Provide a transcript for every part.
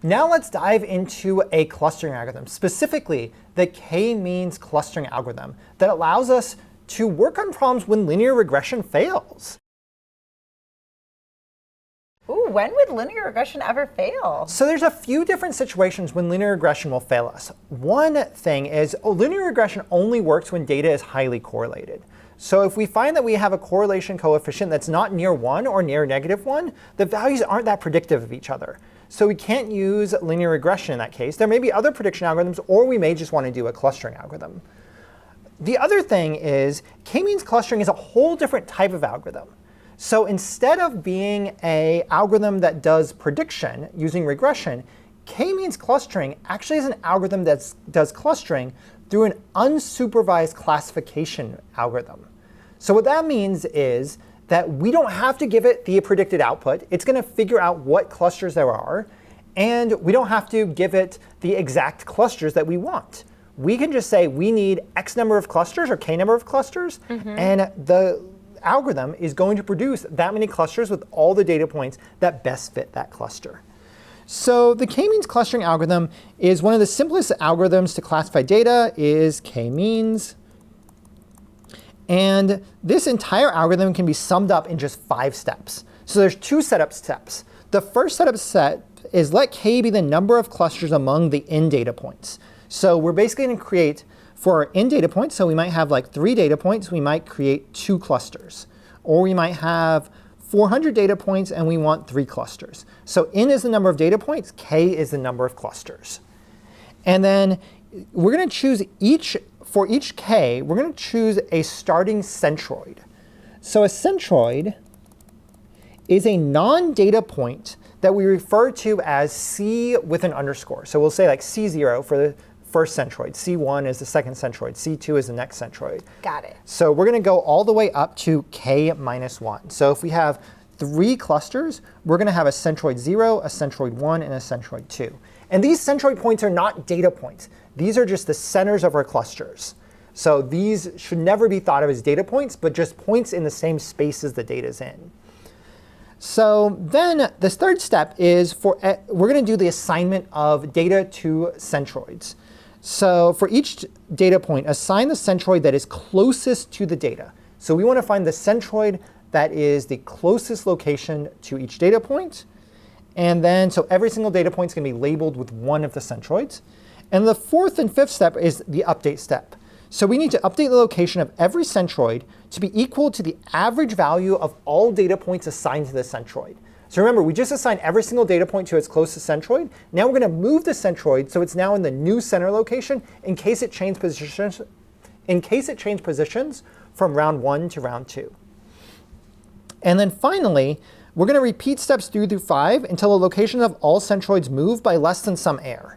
Now let's dive into a clustering algorithm, specifically the k-means clustering algorithm that allows us to work on problems when linear regression fails. Ooh, when would linear regression ever fail? So there's a few different situations when linear regression will fail us. One thing is linear regression only works when data is highly correlated. So if we find that we have a correlation coefficient that's not near 1 or near -1, the values aren't that predictive of each other. So we can't use linear regression in that case. There may be other prediction algorithms, or we may just want to do a clustering algorithm. The other thing is k-means clustering is a whole different type of algorithm. So instead of being an algorithm that does prediction using regression, k-means clustering actually is an algorithm that does clustering through an unsupervised classification algorithm. So what that means is that we don't have to give it the predicted output. It's going to figure out what clusters there are, and we don't have to give it the exact clusters that we want. We can just say we need X number of clusters or K number of clusters, and the algorithm is going to produce that many clusters with all the data points that best fit that cluster. So the k-means clustering algorithm is one of the simplest algorithms to classify data is k-means. And this entire algorithm can be summed up in just 5 steps. So there's 2 setup steps. The first setup step is let k be the number of clusters among the n data points. So we're basically going to create, for our n data points, so we might have like 3 data points, we might create 2 clusters. Or we might have 400 data points and we want 3 clusters. So n is the number of data points, k is the number of clusters. And then we're going to choose for each k, we're going to choose a starting centroid. So a centroid is a non-data point that we refer to as c with an underscore. So we'll say like c0 for the first centroid, c1 is the second centroid, c2 is the next centroid. Got it. So we're going to go all the way up to k-1. So if we have 3 clusters, we're going to have a centroid 0, a centroid 1, and a centroid 2. And these centroid points are not data points. These are just the centers of our clusters. So these should never be thought of as data points, but just points in the same spaces the data is in. So then this third step is we're going to do the assignment of data to centroids. So for each data point, assign the centroid that is closest to the data. So we want to find the centroid that is the closest location to each data point. And then, so every single data point is going to be labeled with one of the centroids. And the 4th and 5th step is the update step. So we need to update the location of every centroid to be equal to the average value of all data points assigned to the centroid. So remember, we just assigned every single data point to its closest centroid. Now we're going to move the centroid so it's now in the new center location in case it changes positions from round 1 to round 2. And then finally, we're going to repeat steps 3 through 5 until the locations of all centroids move by less than some error.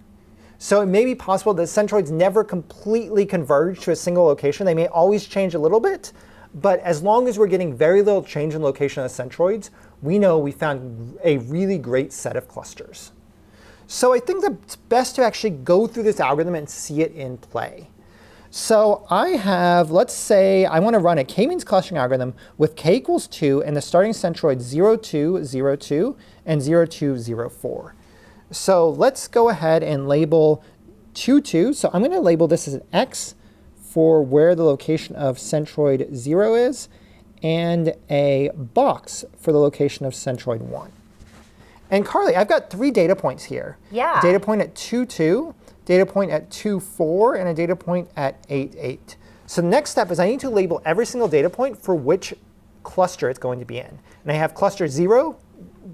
So it may be possible that centroids never completely converge to a single location. They may always change a little bit, but as long as we're getting very little change in location of the centroids, we know we found a really great set of clusters. So I think that it's best to actually go through this algorithm and see it in play. So I have, let's say I want to run a k-means clustering algorithm with k equals 2 and the starting centroids 0, 2, 0, 2, and 0, 2, 0, 4. So let's go ahead and label 2, 2. So I'm going to label this as an x for where the location of centroid 0 is, and a box for the location of centroid 1. And Carly, I've got 3 data points here. Yeah. A data point at 2, 2, data point at 2, 4, and a data point at 8, 8. So the next step is I need to label every single data point for which cluster it's going to be in. And I have cluster 0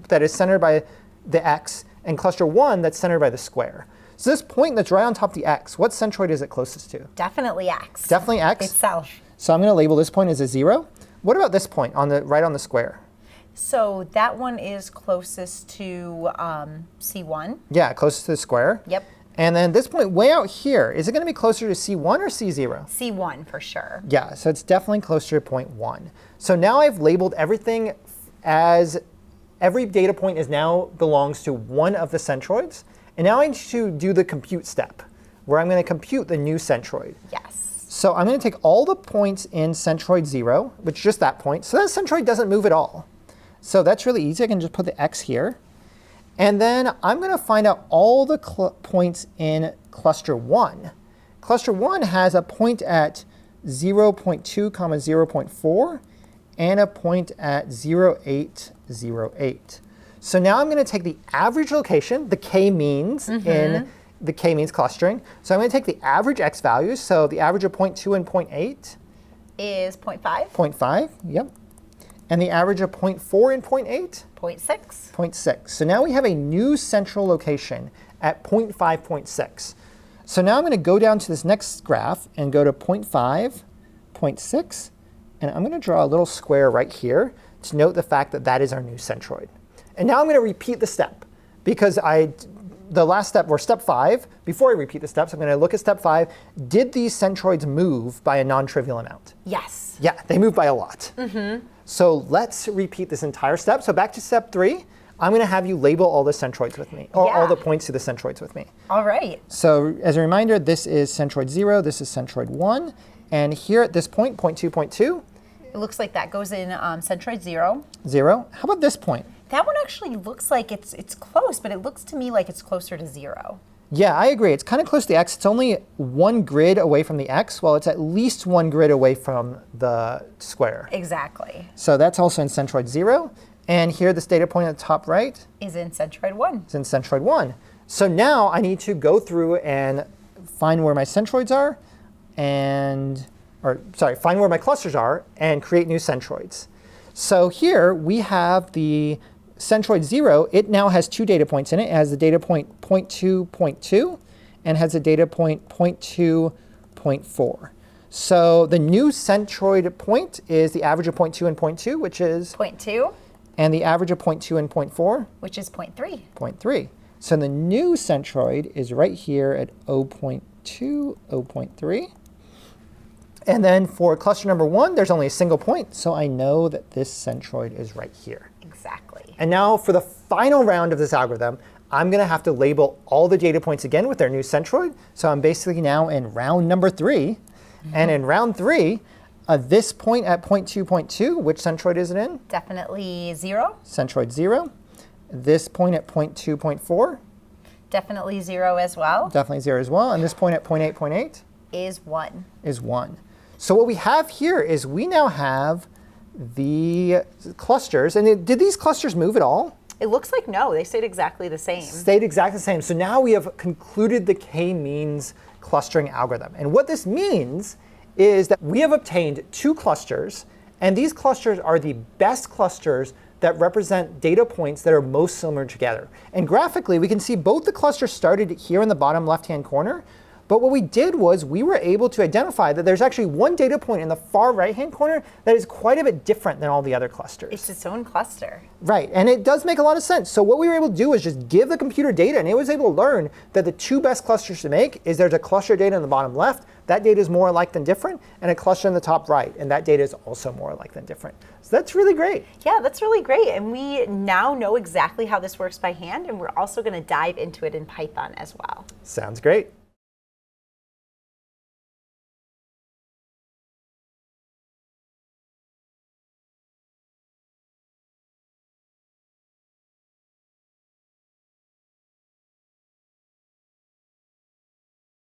that is centered by the x, and cluster 1 that's centered by the square. So this point that's right on top of the x, what centroid is it closest to? Definitely x. Definitely x? Itself. So I'm going to label this point as a 0. What about this point right on the square? So that one is closest to C1. Yeah, closest to the square. Yep. And then this point way out here, is it going to be closer to C1 or C0? C1 for sure. Yeah, so it's definitely closer to point 1. So now I've labeled everything as every data point now belongs to one of the centroids. And now I need to do the compute step, where I'm going to compute the new centroid. Yes. So I'm going to take all the points in centroid 0, which is just that point. So that centroid doesn't move at all. So that's really easy. I can just put the x here. And then I'm going to find out all the points in cluster 1. Cluster 1 has a point at 0.2, 0.4, and a point at 0.808. So now I'm going to take the average location, the k-means in the k-means clustering. So I'm going to take the average x values. So the average of 0.2 and 0.8 is 0.5. 0.5, yep. And the average of 0.4 and 0.8? 0.6. 0.6. So now we have a new central location at 0.5, 0.6. So now I'm going to go down to this next graph and go to 0.5, 0.6, and I'm going to draw a little square right here to note the fact that that is our new centroid. And now I'm going to repeat the step because the last step, or step 5, before I repeat the steps, I'm going to look at step 5. Did these centroids move by a non-trivial amount? Yes. Yeah, they move by a lot. So let's repeat this entire step. So back to step 3, I'm going to have you label all the centroids with me, or all the points to the centroids with me. All right. So as a reminder, this is centroid 0, this is centroid 1, and here at this point, 0.2, 0.2. It looks like that goes in centroid 0. 0. How about this point? That one actually looks like it's close, but it looks to me like it's closer to 0. Yeah, I agree. It's kind of close to the x. It's only 1 grid away from the x, while it's at least 1 grid away from the square. Exactly. So that's also in centroid 0. And here, this data point at the top right is in centroid 1. It's in centroid 1. So now I need to go through and find where my centroids are, find where my clusters are and create new centroids. So here we have the centroid 0. It now has 2 data points in it. It has the data point 0.2, 0.2, and has a data point 0.2, 0.4. So the new centroid point is the average of 0.2 and 0.2, which is 0.2. And the average of 0.2 and 0.4? Which is 0.3. 0.3. So the new centroid is right here at 0.2, 0.3. And then for cluster number 1, there's only a single point, so I know that this centroid is right here. Exactly. And now for the final round of this algorithm, I'm going to have to label all the data points again with their new centroid. So I'm basically now in round number 3. And in round 3, this point at 0.2, 0.2, which centroid is it in? Definitely 0. Centroid 0. This point at 0.2, 0.4? Definitely 0 as well. Definitely 0 as well. And this point at 0.8, 0.8? Is 1. Is 1. So what we have here is we now have the clusters. And did these clusters move at all? It looks like no. They stayed exactly the same. Stayed exactly the same. So now we have concluded the k-means clustering algorithm. And what this means is that we have obtained 2 clusters. And these clusters are the best clusters that represent data points that are most similar together. And graphically, we can see both the clusters started here in the bottom left-hand corner. But what we did was we were able to identify that there's actually one data point in the far right-hand corner that is quite a bit different than all the other clusters. It's its own cluster. Right, and it does make a lot of sense. So what we were able to do is just give the computer data, and it was able to learn that the 2 best clusters to make is there's a cluster data in the bottom left, that data is more alike than different, and a cluster in the top right, and that data is also more alike than different. So that's really great. Yeah, that's really great. And we now know exactly how this works by hand, and we're also going to dive into it in Python as well. Sounds great.